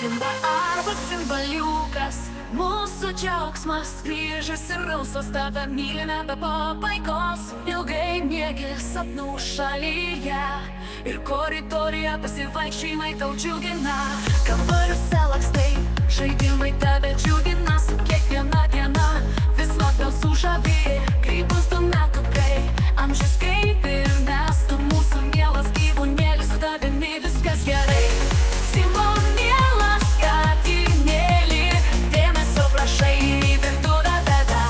Simba arba simbaliukas, mūsų džiaugsmas grįžęs ir rausvas, tave mylime be pabaigos. Ilgai miegi sapnų šalyje ir koridoriuje pasivaikščiojimai tau džiugina. Kambariuose lakstai, žaidimai tave džiugina, su kiekviena diena vis labiau sužavi. Kai bus 2 metų, kai amžius kaip ir mes, tu mūsų mielas gyvūnėlis, su tavimi viskas gerai. Simba mielas katinėli, dėmesio prašai, į virtuvę veda.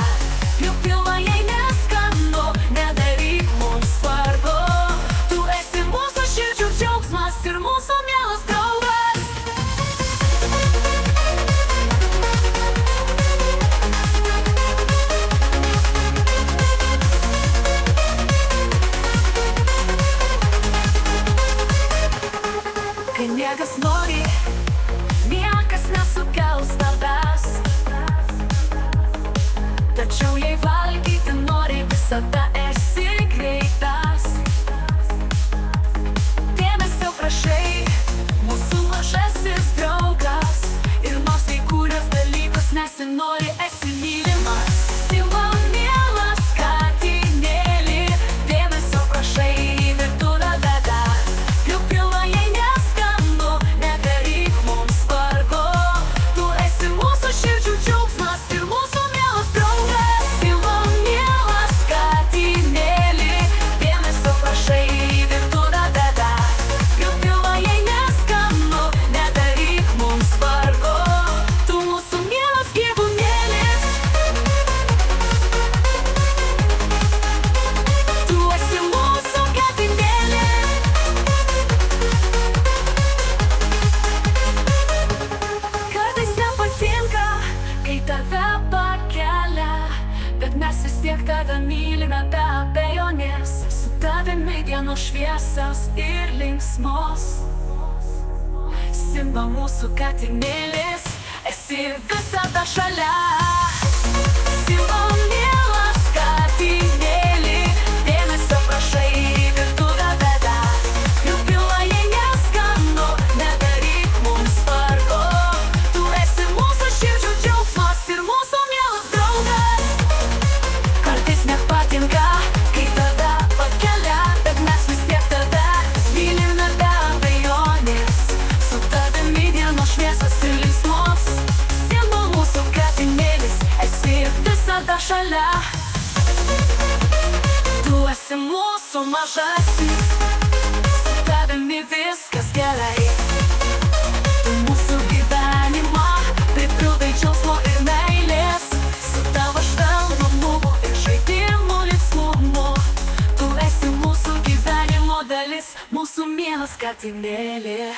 Juk pilna jei neskanu, nedaryk mums vargo. Tu esi mūsų širdžių džiaugsmas ir mūsų mielas draugas. Kai niekas nori, niekas nesukels tavęs. Tačiau jei valgyti nori, visada esi greitas. Dėmesio prašai, mūsų mažasis draugas. Ir nors kai kurios dalykus nesinori, esi mylimas. Simba mielas katinėli, dėmesio prašai, į virtuvę veda. Juk pilna jei neskanu, nedaryk mums vargo. Tu esi mūsų širdžių džiaugsmas ir mūsų mielas draugas. Simba mielas katinėli, dėmesio prašai, į virtuvę veda. Juk pilna jei neskanu, nedaryk mums vargo. Tu mūsų mielas gyvūnėlis. Tu esi mūsų katinėlis. Kartais nepatinka, kai tave pakelia, bet mes vis tiek tave mylime be abejonės. Su tavimi dienos šviesios ir linksmos. Simba mūsų katinėlis, esi visada šalia. Simba mielas katinėli, dėmesio prašai, į virtuvę veda. Juk pilna jei neskanu, nedaryk mums vargo. Tu esi mūsų širdžių džiaugsmas ir mūsų mielas draugas. Kartais nepatinka, kai tave pakelia, bet mes vis tiek tave mylime be abejonės. Su tavimi dienos šviesios ir linksmos. Simba mūsų katinėlis, esi visada šalia. Tu esi mūsų mažasis, su tavimi viskas gerai. Tu mūsų gyvenimą pripildai džiaugsmo ir meilės. Su tavo švelnumu ir žaidimų linksmumu. Tu esi mūsų gyvenimo dalis, mūsų mielas katinėli.